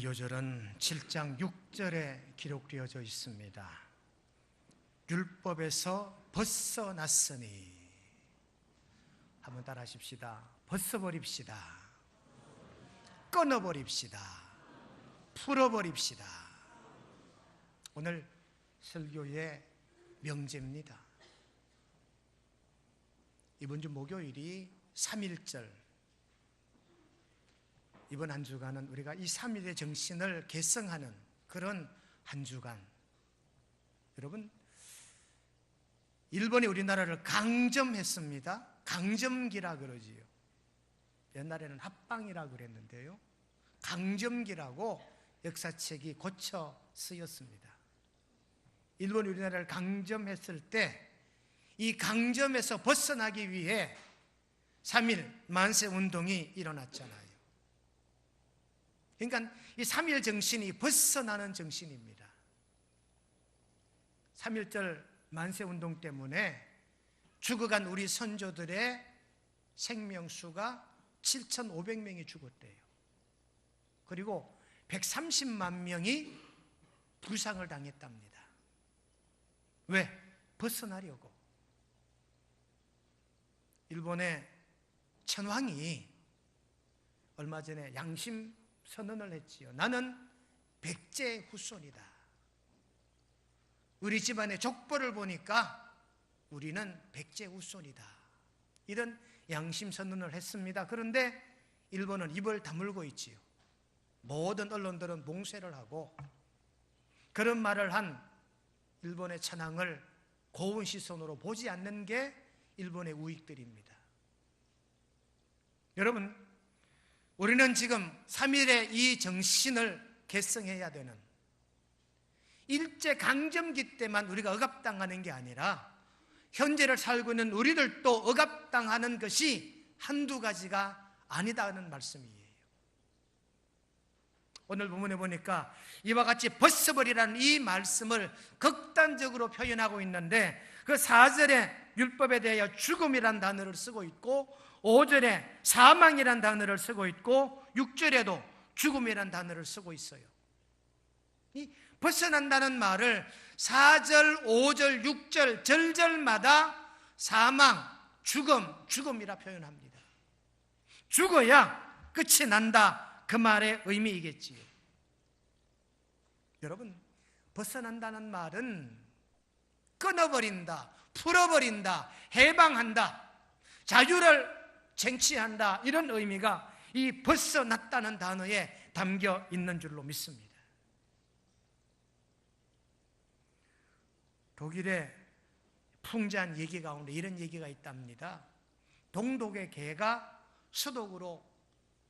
불교절은 7장 6절에 기록되어져 있습니다. 율법에서 벗어났으니, 한번 따라 하십시다. 벗어버립시다. 끊어버립시다. 풀어버립시다. 오늘 설교의 명제입니다. 이번 주 목요일이 3.1절, 이번 한 주간은 우리가 이 3.1의 정신을 계승하는 그런 한 주간. 여러분, 일본이 우리나라를 강점했습니다. 강점기라 그러지요. 옛날에는 합방이라 그랬는데요, 강점기라고 역사책이 고쳐 쓰였습니다. 일본이 우리나라를 강점했을 때 이 강점에서 벗어나기 위해 3.1 만세 운동이 일어났잖아요. 그러니까 이 3.1 정신이 벗어나는 정신입니다. 3.1절 만세 운동 때문에 죽어간 우리 선조들의 생명수가 7,500명이 죽었대요. 그리고 130만 명이 부상을 당했답니다. 왜? 벗어나려고. 일본의 천황이 얼마 전에 양심 선언을 했지요. 나는 백제 후손이다. 우리 집안의 족보를 보니까 우리는 백제 후손이다. 이런 양심 선언을 했습니다. 그런데 일본은 입을 다물고 있지요. 모든 언론들은 몽쇄를 하고, 그런 말을 한 일본의 천황을 고운 시선으로 보지 않는 게 일본의 우익들입니다. 여러분, 우리는 지금 3.1의 이 정신을 계승해야 되는, 일제강점기 때만 우리가 억압당하는 게 아니라 현재를 살고 있는 우리들도 억압당하는 것이 한두 가지가 아니다는 말씀이에요. 오늘 본문에 보니까 이와 같이 벗어버리라는 이 말씀을 극단적으로 표현하고 있는데, 그 4절에 율법에 대하여 죽음이란 단어를 쓰고 있고, 5절에 사망이란 단어를 쓰고 있고, 6절에도 죽음이란 단어를 쓰고 있어요. 이 벗어난다는 말을 4절, 5절, 6절, 절절마다 사망, 죽음이라 표현합니다. 죽어야 끝이 난다, 그 말의 의미이겠지요. 여러분, 벗어난다는 말은 끊어버린다, 풀어버린다, 해방한다, 자유를 쟁취한다, 이런 의미가 이 벗어났다는 단어에 담겨 있는 줄로 믿습니다. 독일의 풍자한 얘기 가운데 이런 얘기가 있답니다. 동독의 개가 서독으로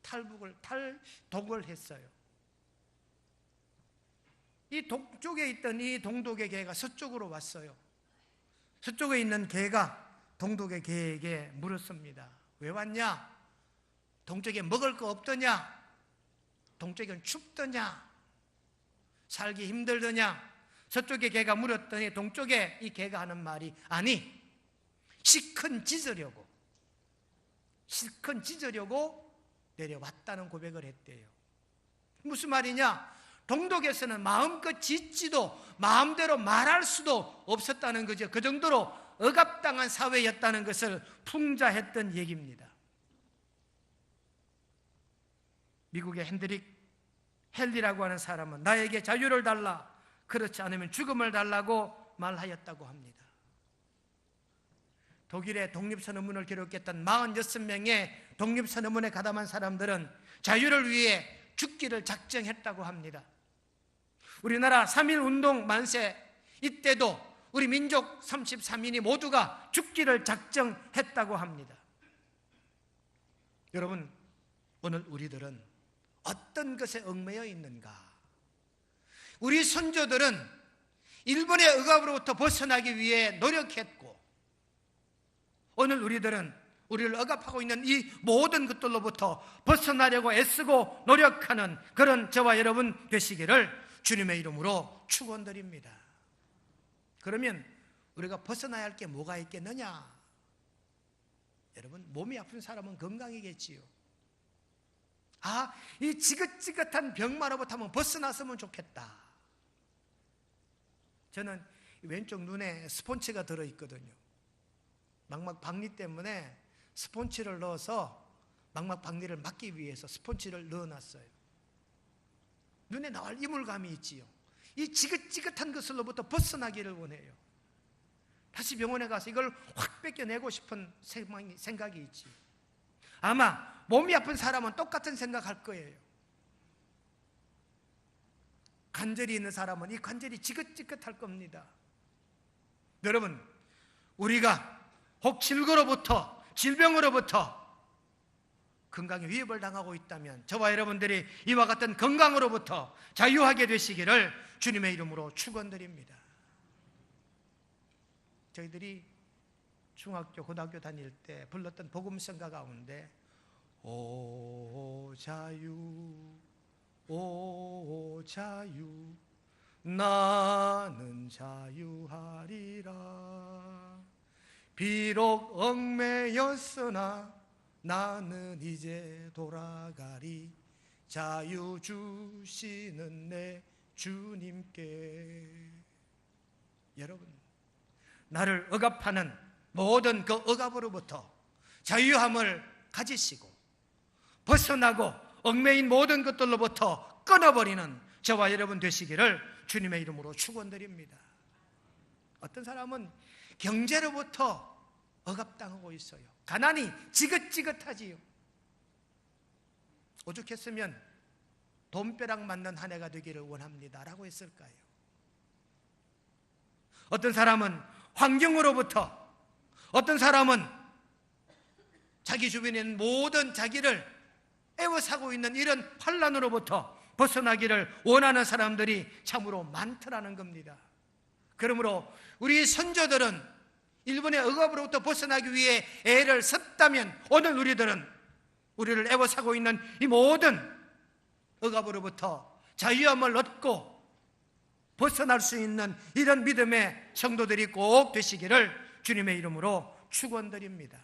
탈독을 했어요. 이 동쪽에 있던 이 동독의 개가 서쪽으로 왔어요. 서쪽에 있는 개가 동독의 개에게 물었습니다. 왜 왔냐? 동쪽에 먹을 거 없더냐? 동쪽엔 춥더냐? 살기 힘들더냐? 서쪽의 개가 물었더니 동쪽에 이 개가 하는 말이, 아니, 실컷 짖으려고 내려왔다는 고백을 했대요. 무슨 말이냐? 동독에서는 마음껏 짖지도 마음대로 말할 수도 없었다는 거죠. 그 정도로 억압당한 사회였다는 것을 풍자했던 얘기입니다. 미국의 핸드릭 헨리라고 하는 사람은 나에게 자유를 달라, 그렇지 않으면 죽음을 달라고 말하였다고 합니다. 독일의 독립선언문을 기록했던 46명의 독립선언문에 가담한 사람들은 자유를 위해 죽기를 작정했다고 합니다. 우리나라 3.1 운동 만세, 이때도 우리 민족 33인이 모두가 죽기를 작정했다고 합니다. 여러분, 오늘 우리들은 어떤 것에 얽매여 있는가? 우리 선조들은 일본의 억압으로부터 벗어나기 위해 노력했고, 오늘 우리들은 우리를 억압하고 있는 이 모든 것들로부터 벗어나려고 애쓰고 노력하는 그런 저와 여러분 되시기를 주님의 이름으로 축원드립니다. 그러면 우리가 벗어나야 할 게 뭐가 있겠느냐? 여러분, 몸이 아픈 사람은 건강이겠지요. 이 지긋지긋한 병마로부터 한번 벗어났으면 좋겠다. 저는 왼쪽 눈에 스폰치가 들어있거든요. 망막 박리 때문에 스폰치를 넣어서 망막 박리를 막기 위해서 스폰치를 넣어놨어요. 눈에 나올 이물감이 있지요. 이 지긋지긋한 것으로부터 벗어나기를 원해요. 다시 병원에 가서 이걸 확 뺏겨내고 싶은 생각이 있지. 아마 몸이 아픈 사람은 똑같은 생각할 거예요. 관절이 있는 사람은 이 관절이 지긋지긋할 겁니다. 여러분, 우리가 혹 질병으로부터 건강에 위협을 당하고 있다면 저와 여러분들이 이와 같은 건강으로부터 자유하게 되시기를 주님의 이름으로 축원드립니다. 저희들이 중학교, 고등학교 다닐 때 불렀던 복음성가 가운데 오 자유, 오 자유, 나는 자유하리라. 비록 얽매였으나 나는 이제 돌아가리. 자유 주시는 내 주님께. 여러분, 나를 억압하는 모든 그 억압으로부터 자유함을 가지시고 벗어나고 얽매인 모든 것들로부터 끊어버리는 저와 여러분 되시기를 주님의 이름으로 축원드립니다. 어떤 사람은 경제로부터 억압당하고 있어요. 가난이 지긋지긋하지요. 오죽했으면 돈벼락 맞는 한 해가 되기를 원합니다 라고 했을까요? 어떤 사람은 환경으로부터, 어떤 사람은 자기 주변에 있는 모든 자기를 애워싸고 있는 이런 환난으로부터 벗어나기를 원하는 사람들이 참으로 많더라는 겁니다. 그러므로 우리 선조들은 일본의 억압으로부터 벗어나기 위해 애를 썼다면 오늘 우리를 애워싸고 있는 이 모든 억압으로부터 자유함을 얻고 벗어날 수 있는 이런 믿음의 성도들이 꼭 되시기를 주님의 이름으로 축원드립니다.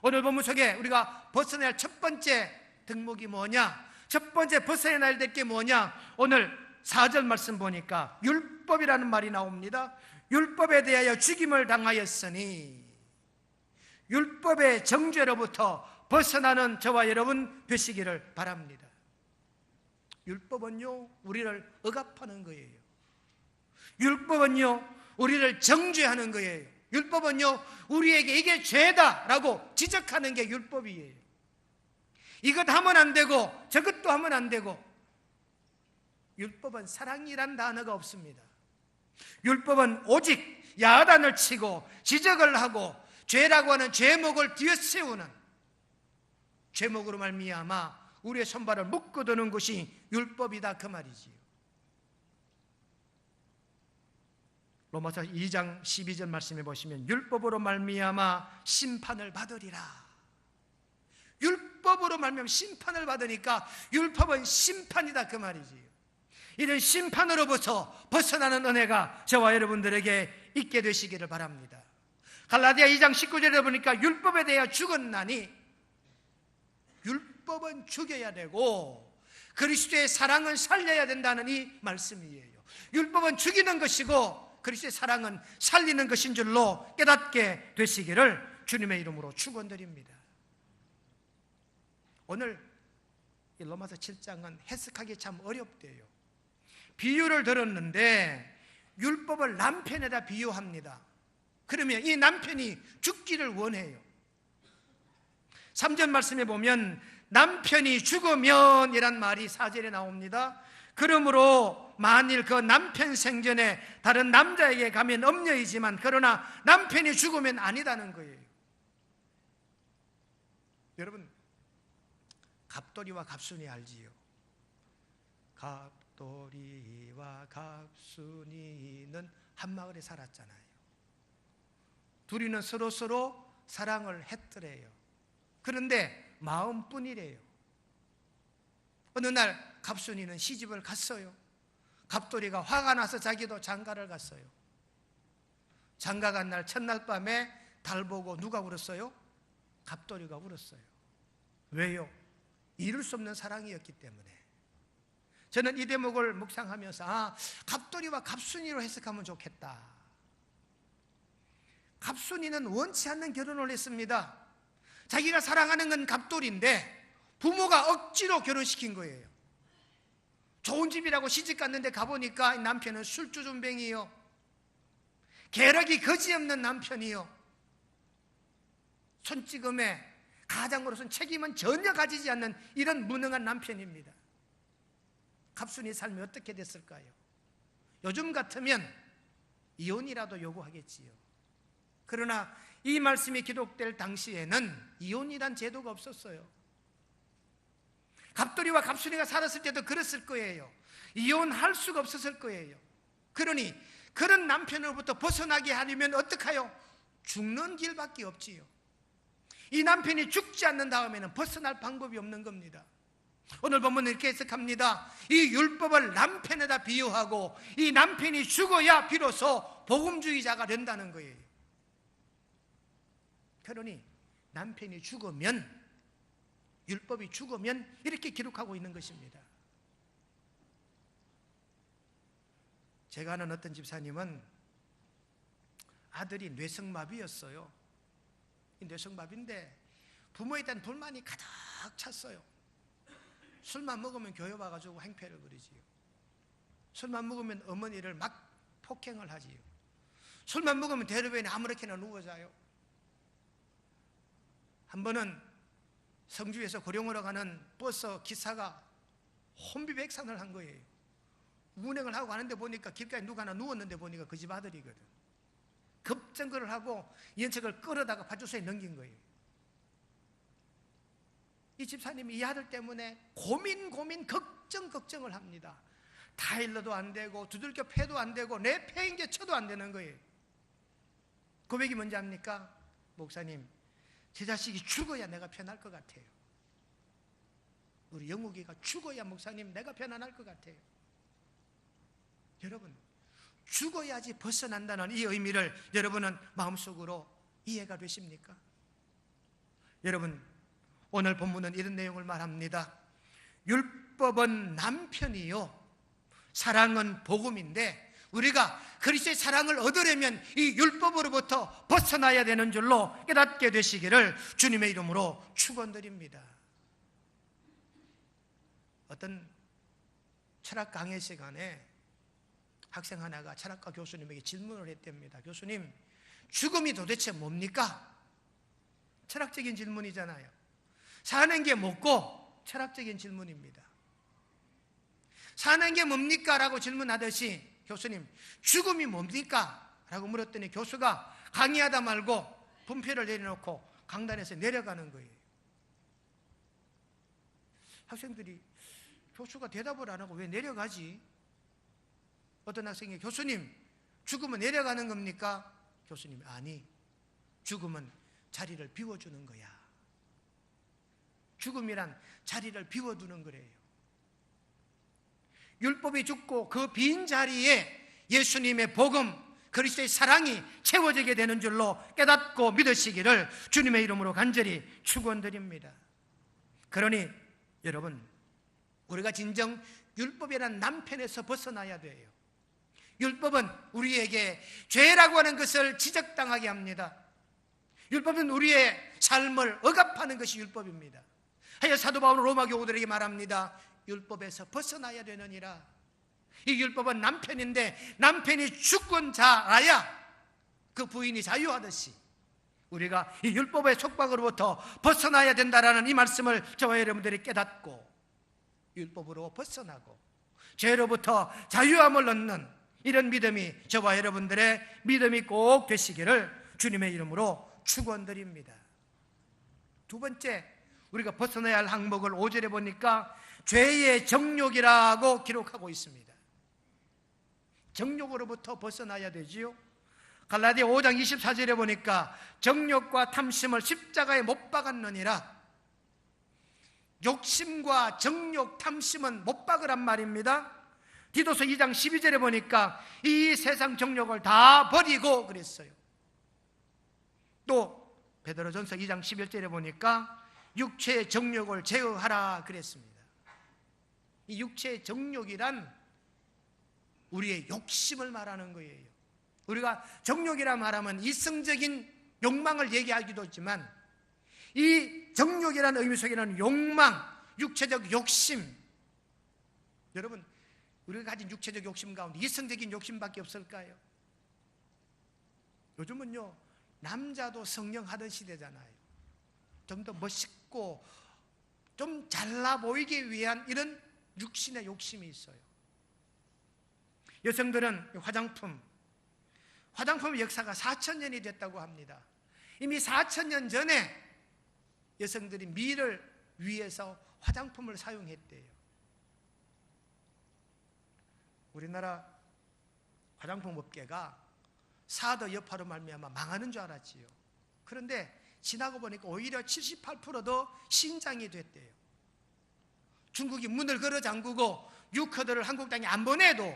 오늘 본문 속에 우리가 벗어나야 할 첫 번째 덕목이 뭐냐? 첫 번째 벗어나야 될 게 뭐냐? 오늘 4절 말씀 보니까 율법이라는 말이 나옵니다. 율법에 대하여 죽임을 당하였으니, 율법의 정죄로부터 벗어나는 저와 여러분 되시기를 바랍니다. 율법은요, 우리를 억압하는 거예요. 율법은요, 우리를 정죄하는 거예요. 율법은요, 우리에게 이게 죄다라고 지적하는 게 율법이에요. 이것 하면 안 되고 저것도 하면 안 되고. 율법은 사랑이란 단어가 없습니다. 율법은 오직 야단을 치고 지적을 하고 죄라고 하는 죄목을 뒤에세우는, 죄목으로 말미암아 우리의 손발을 묶어두는 것이 율법이다, 그 말이지요. 로마서 2장 12절 말씀해 보시면 율법으로 말미암아 심판을 받으리라. 율법으로 말미암아 심판을 받으니까 율법은 심판이다, 그 말이지요. 이런 심판으로부터 벗어나는 은혜가 저와 여러분들에게 있게 되시기를 바랍니다. 갈라디아 2장 19절에 보니까 율법에 대하여 죽었나니, 율법은 죽여야 되고 그리스도의 사랑은 살려야 된다는 이 말씀이에요. 율법은 죽이는 것이고 그리스도의 사랑은 살리는 것인 줄로 깨닫게 되시기를 주님의 이름으로 축원드립니다. 오늘 로마서 7장은 해석하기 참 어렵대요. 비유를 들었는데 율법을 남편에다 비유합니다. 그러면 이 남편이 죽기를 원해요. 3절 말씀에 보면 남편이 죽으면 이란 말이 4절에 나옵니다. 그러므로 만일 그 남편 생전에 다른 남자에게 가면 엄녀이지만 그러나 남편이 죽으면 아니다는 거예요. 여러분, 갑돌이와 갑순이 알지요? 갑돌이와 갑순이는 한 마을에 살았잖아요. 둘이는 서로 사랑을 했더래요. 그런데 마음뿐이래요. 어느 날 갑순이는 시집을 갔어요. 갑돌이가 화가 나서 자기도 장가를 갔어요. 장가 간 날 첫날 밤에 달 보고 누가 울었어요? 갑돌이가 울었어요. 왜요? 이룰 수 없는 사랑이었기 때문에 저는 이 대목을 묵상하면서 갑돌이와 갑순이로 해석하면 좋겠다. 갑순이는 원치 않는 결혼을 했습니다. 자기가 사랑하는 건 갑돌인데 부모가 억지로 결혼시킨 거예요. 좋은 집이라고 시집 갔는데 가보니까 남편은 술주준뱅이요, 계력이 거지없는 남편이요, 손찌검에 가장으로서는 책임은 전혀 가지지 않는 이런 무능한 남편입니다. 갑순이 삶이 어떻게 됐을까요? 요즘 같으면 이혼이라도 요구하겠지요. 그러나 이 말씀이 기록될 당시에는 이혼이란 제도가 없었어요. 갑돌이와 갑순이가 살았을 때도 그랬을 거예요. 이혼할 수가 없었을 거예요. 그러니 그런 남편으로부터 벗어나게 하려면 어떡해요? 죽는 길밖에 없지요. 이 남편이 죽지 않는 다음에는 벗어날 방법이 없는 겁니다. 오늘 본문은 이렇게 해석합니다. 이 율법을 남편에다 비유하고 이 남편이 죽어야 비로소 복음주의자가 된다는 거예요. 그러니 남편이 죽으면, 율법이 죽으면 이렇게 기록하고 있는 것입니다. 제가 아는 어떤 집사님은 아들이 뇌성마비였어요. 뇌성마비인데 부모에 대한 불만이 가득 찼어요. 술만 먹으면 교회 와가지고 행패를 부리지요. 술만 먹으면 어머니를 막 폭행을 하지요. 술만 먹으면 대로변에 아무렇게나 누워 자요. 한 번은 성주에서 고령으로 가는 버스 기사가 혼비백산을 한 거예요. 운행을 하고 가는데 보니까 길가에 누가 하나 누웠는데 보니까 그 집 아들이거든. 급정거를 하고 연척을 끌어다가 파출소에 넘긴 거예요. 이 집사님이 이 아들 때문에 고민 걱정을 합니다. 타일러도 안 되고 두들겨 패도 안 되고 내 패인게 쳐도 안 되는 거예요. 고백이 뭔지 압니까? 목사님, 제 자식이 죽어야 내가 편할 것 같아요. 우리 영욱이가 죽어야 목사님 내가 편안할 것 같아요. 여러분, 죽어야지 벗어난다는 이 의미를 여러분은 마음속으로 이해가 되십니까? 여러분, 오늘 본문은 이런 내용을 말합니다. 율법은 남편이요, 사랑은 복음인데 우리가 그리스도의 사랑을 얻으려면 이 율법으로부터 벗어나야 되는 줄로 깨닫게 되시기를 주님의 이름으로 축원드립니다. 어떤 철학 강의 시간에 학생 하나가 철학과 교수님에게 질문을 했답니다. 교수님, 죽음이 도대체 뭡니까? 철학적인 질문이잖아요. 사는 게 뭐고? 철학적인 질문입니다. 사는 게 뭡니까? 라고 질문하듯이 교수님, 죽음이 뭡니까? 라고 물었더니 교수가 강의하다 말고 분표를 내려놓고 강단에서 내려가는 거예요. 학생들이 교수가 대답을 안 하고 왜 내려가지? 어떤 학생이 교수님, 죽음은 내려가는 겁니까? 교수님이 아니, 죽음은 자리를 비워주는 거야. 죽음이란 자리를 비워두는 거래요. 율법이 죽고 그 빈 자리에 예수님의 복음, 그리스도의 사랑이 채워지게 되는 줄로 깨닫고 믿으시기를 주님의 이름으로 간절히 축원드립니다. 그러니 여러분, 우리가 진정 율법이라는 남편에서 벗어나야 돼요. 율법은 우리에게 죄라고 하는 것을 지적당하게 합니다. 율법은 우리의 삶을 억압하는 것이 율법입니다. 하여 사도 바울은 로마 교우들에게 말합니다. 율법에서 벗어나야 되느니라. 이 율법은 남편인데 남편이 죽은 자라야 그 부인이 자유하듯이 우리가 이 율법의 속박으로부터 벗어나야 된다라는 이 말씀을 저와 여러분들이 깨닫고 율법으로 벗어나고 죄로부터 자유함을 얻는 이런 믿음이 저와 여러분들의 믿음이 꼭 되시기를 주님의 이름으로 축원드립니다. 두 번째, 우리가 벗어나야 할 항목을 5절에 보니까 죄의 정욕이라고 기록하고 있습니다. 정욕으로부터 벗어나야 되지요. 갈라디아 5장 24절에 보니까 정욕과 탐심을 십자가에 못 박았느니라. 욕심과 정욕, 탐심은 못 박으란 말입니다. 디도서 2장 12절에 보니까 이 세상 정욕을 다 버리고 그랬어요. 또 베드로전서 2장 11절에 보니까 육체의 정욕을 제어하라 그랬습니다. 이 육체의 정욕이란 우리의 욕심을 말하는 거예요. 우리가 정욕이라 말하면 이성적인 욕망을 얘기하기도 했지만, 이 정욕이라는 의미 속에는 욕망, 육체적 욕심, 여러분 우리가 가진 육체적 욕심 가운데 이성적인 욕심밖에 없을까요? 요즘은요 남자도 성령하던 시대잖아요. 좀 더 멋있고 좀 잘나 보이기 위한 이런 육신의 욕심이 있어요. 여성들은 화장품 역사가 4,000년이 됐다고 합니다. 이미 4,000년 전에 여성들이 미를 위해서 화장품을 사용했대요. 우리나라 화장품 업계가 사드 여파로 말미암아 망하는 줄 알았지요. 그런데 지나고 보니까 오히려 78%도 신장이 됐대요. 중국이 문을 걸어 잠그고 유커들을 한국 땅에 안 보내도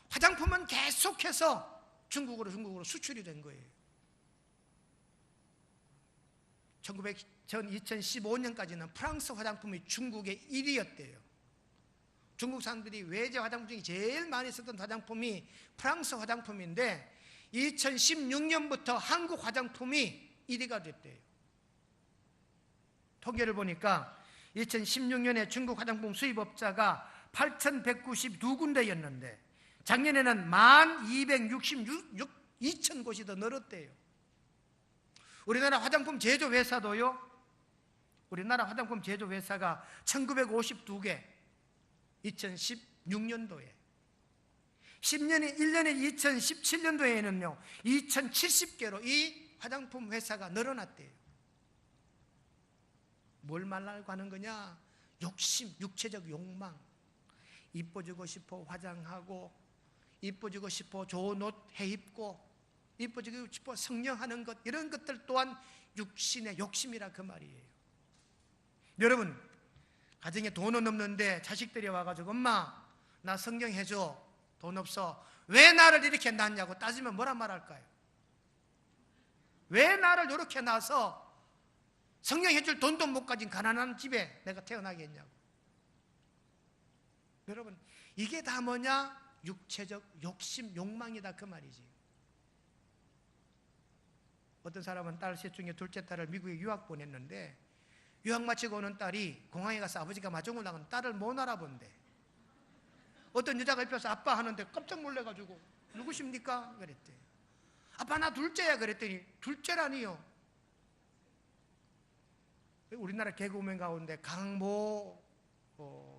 화장품은 계속해서 중국으로 수출이 된 거예요. 2015년까지는 프랑스 화장품이 중국의 1위였대요. 중국 사람들이 외제 화장품 중에 제일 많이 쓰던 화장품이 프랑스 화장품인데 2016년부터 한국 화장품이 1위가 됐대요. 통계를 보니까 2016년에 중국 화장품 수입업자가 8,192군데였는데 작년에는 12,266,000곳이 더 늘었대요. 우리나라 화장품 제조회사도요, 우리나라 화장품 제조회사가 1952개, 2016년도에 1년에 2017년도에는요 2070개로 이 화장품 회사가 늘어났대요. 뭘 말하고 하는 거냐? 욕심, 육체적 욕망. 이뻐지고 싶어 화장하고, 이뻐지고 싶어 좋은 옷 해입고, 이뻐지고 싶어 성령하는 것, 이런 것들 또한 육신의 욕심이라 그 말이에요. 여러분, 가정에 돈은 없는데 자식들이 와가지고 엄마 나 성경해줘. 돈 없어. 왜 나를 이렇게 낳냐고 따지면 뭐라 말할까요? 왜 나를 이렇게 낳아서 성경해줄 돈도 못 가진 가난한 집에 내가 태어나겠냐고. 여러분, 이게 다 뭐냐? 육체적 욕심, 욕망이다 그 말이지. 어떤 사람은 딸 셋 중에 둘째 딸을 미국에 유학 보냈는데 유학 마치고 오는 딸이 공항에 가서 아버지가 마중을 나가는 딸을 못 알아본대. 어떤 여자가 옆에서 아빠 하는데 깜짝 놀래가지고 누구십니까? 그랬대. 아빠 나 둘째야. 그랬더니 둘째라니요. 우리나라 개그우먼 가운데 강모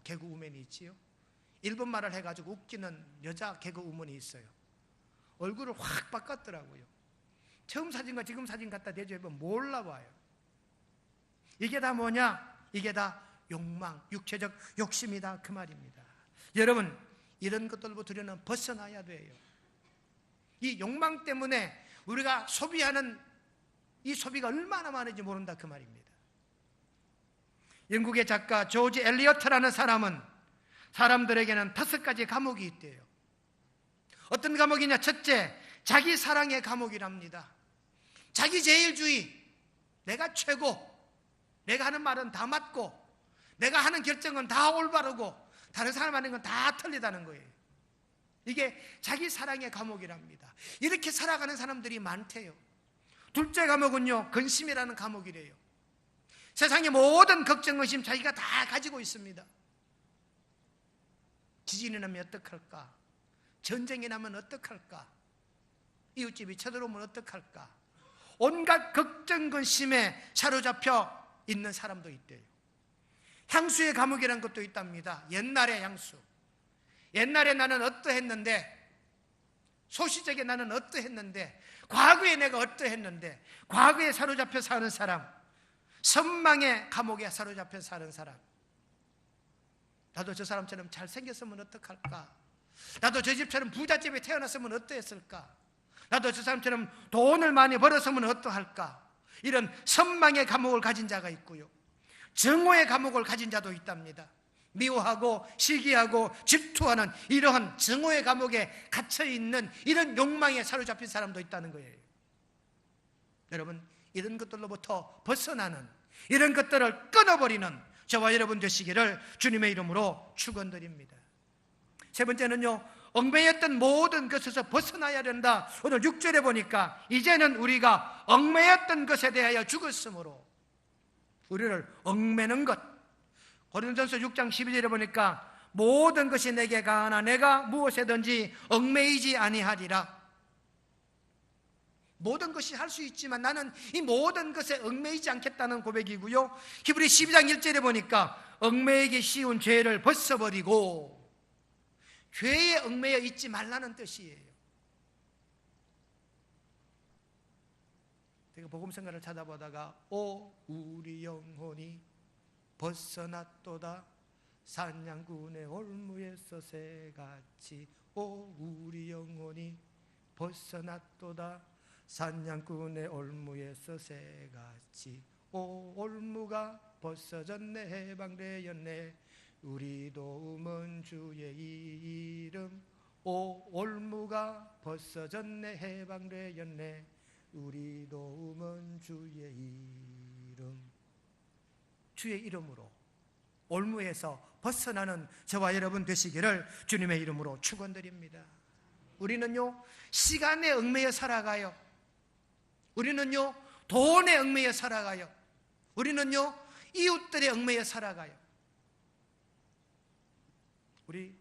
개그우먼이 있지요. 일본말을 해가지고 웃기는 여자 개그우먼이 있어요. 얼굴을 확 바꿨더라고요. 처음 사진과 지금 사진 갖다 대조해보면 몰라봐요. 이게 다 뭐냐? 이게 다 욕망, 육체적 욕심이다 그 말입니다. 여러분, 이런 것들부터 우리는 벗어나야 돼요. 이 욕망 때문에 우리가 소비하는 이 소비가 얼마나 많은지 모른다 그 말입니다. 영국의 작가 조지 엘리어트라는 사람은 사람들에게는 5가지 감옥이 있대요. 어떤 감옥이냐? 첫째, 자기 사랑의 감옥이랍니다. 자기 제일주의, 내가 최고, 내가 하는 말은 다 맞고 내가 하는 결정은 다 올바르고 다른 사람 하는 건 다 틀리다는 거예요. 이게 자기 사랑의 감옥이랍니다. 이렇게 살아가는 사람들이 많대요. 둘째 감옥은요, 근심이라는 감옥이래요. 세상의 모든 걱정, 의심 자기가 다 가지고 있습니다. 지진이 나면 어떡할까? 전쟁이 나면 어떡할까? 이웃집이 쳐들어오면 어떡할까? 온갖 걱정, 근심에 사로잡혀 있는 사람도 있대요. 향수의 감옥이라는 것도 있답니다. 옛날의 향수. 옛날에 나는 어떠했는데, 소시적에 나는 어떠했는데, 과거에 내가 어떠했는데, 과거에 사로잡혀 사는 사람, 선망의 감옥에 사로잡혀 사는 사람. 나도 저 사람처럼 잘생겼으면 어떡할까? 나도 저 집처럼 부잣집에 태어났으면 어떠했을까? 나도 저 사람처럼 돈을 많이 벌었으면 어떠할까? 이런 선망의 감옥을 가진 자가 있고요, 증오의 감옥을 가진 자도 있답니다. 미워하고 시기하고 질투하는 이러한 증오의 감옥에 갇혀있는 이런 욕망에 사로잡힌 사람도 있다는 거예요. 여러분, 이런 것들로부터 벗어나는, 이런 것들을 끊어버리는 저와 여러분 되시기를 주님의 이름으로 축원드립니다. 세 번째는요, 얽매였던 모든 것에서 벗어나야 된다. 오늘 6절에 보니까 이제는 우리가 얽매였던 것에 대하여 죽었으므로, 우리를 얽매는 것, 고린도전서 6장 12절에 보니까 모든 것이 내게 가하나 내가 무엇에든지 얽매이지 아니하리라. 모든 것이 할 수 있지만 나는 이 모든 것에 얽매이지 않겠다는 고백이고요, 히브리 12장 1절에 보니까 얽매이기 쉬운 죄를 벗어버리고, 죄에 얽매여 있지 말라는 뜻이에요. 제가 복음성가를 찾아보다가 오 우리 영혼이 벗어났도다 산양군의 올무에서 새같이, 오 우리 영혼이 벗어났도다 산양군의 올무에서 새같이, 오 올무가 벗어졌네 해방되었네 우리 도움은 주의 이름, 오 올무가 벗어졌네 해방되었네 우리 도움은 주의 이름. 주의 이름으로 올무에서 벗어나는 저와 여러분 되시기를 주님의 이름으로 축원드립니다. 우리는요, 시간에 얽매여 살아가요. 우리는요, 돈에 얽매여 살아가요. 우리는요, 이웃들에 얽매여 살아가요. 우리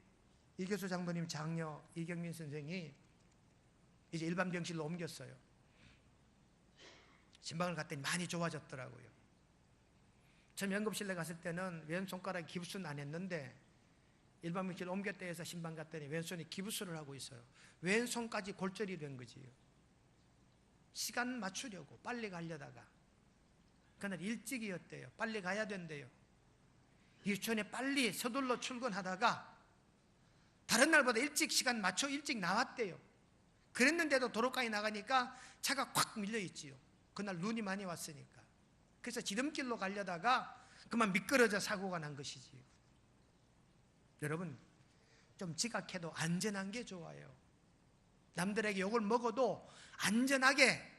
이교수 장로님 장녀 이경민 선생이 이제 일반 병실로 옮겼어요. 신방을 갔더니 많이 좋아졌더라고요. 처음 연금실에 갔을 때는 왼손가락에 기부스는 안 했는데 일반 병실 옮겼다 해서 신방 갔더니 왼손이 기부스를 하고 있어요. 왼손까지 골절이 된 거지요. 시간 맞추려고 빨리 가려다가 그날 일찍이었대요. 빨리 가야 된대요. 유치원에 빨리 서둘러 출근하다가 다른 날보다 일찍 시간 맞춰 일찍 나왔대요. 그랬는데도 도로가에 나가니까 차가 콱 밀려있지요. 그날 눈이 많이 왔으니까. 그래서 지름길로 가려다가 그만 미끄러져 사고가 난 것이지요. 여러분, 좀 지각해도 안전한 게 좋아요. 남들에게 욕을 먹어도 안전하게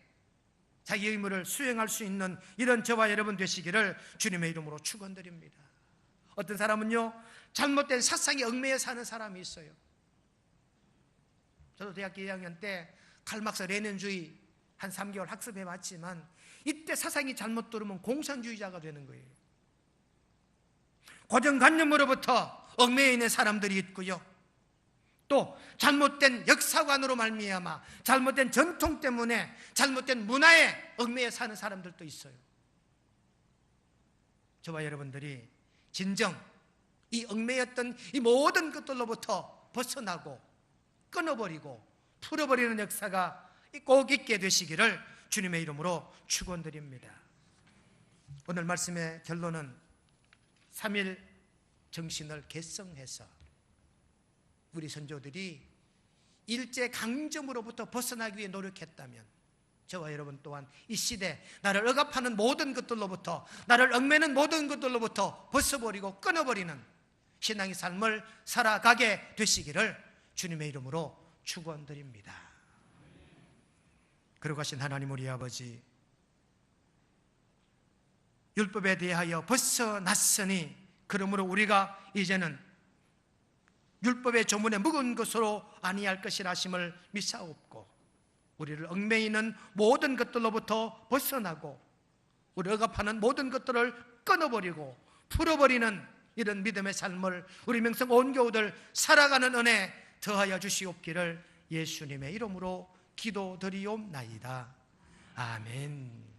자기 의무를 수행할 수 있는 이런 저와 여러분 되시기를 주님의 이름으로 축원드립니다. 어떤 사람은요, 잘못된 사상에 얽매여 사는 사람이 있어요. 저도 대학교 2학년 때 칼막스 레닌주의 한 3개월 학습해 봤지만 이때 사상이 잘못 들으면 공산주의자가 되는 거예요. 고정관념으로부터 얽매여 있는 사람들이 있고요, 또 잘못된 역사관으로 말미암아 잘못된 전통 때문에 잘못된 문화에 얽매여 사는 사람들도 있어요. 저와 여러분들이 진정 이 얽매였던 이 모든 것들로부터 벗어나고 끊어버리고 풀어버리는 역사가 꼭 있게 되시기를 주님의 이름으로 축원드립니다. 오늘 말씀의 결론은 3일 정신을 개성해서 우리 선조들이 일제강점으로부터 벗어나기 위해 노력했다면 저와 여러분 또한 이 시대 나를 억압하는 모든 것들로부터, 나를 얽매는 모든 것들로부터 벗어버리고 끊어버리는 신앙의 삶을 살아가게 되시기를 주님의 이름으로 축원드립니다. 거룩하신 하나님 우리 아버지, 율법에 대하여 벗어났으니 그러므로 우리가 이제는 율법의 조문에 묵은 것으로 아니할 것이라 하심을 믿사옵고, 우리를 얽매이는 모든 것들로부터 벗어나고 우리 억압하는 모든 것들을 끊어버리고 풀어버리는 이런 믿음의 삶을 우리 명성 온 교우들 살아가는 은혜 더하여 주시옵기를 예수님의 이름으로 기도드리옵나이다. 아멘.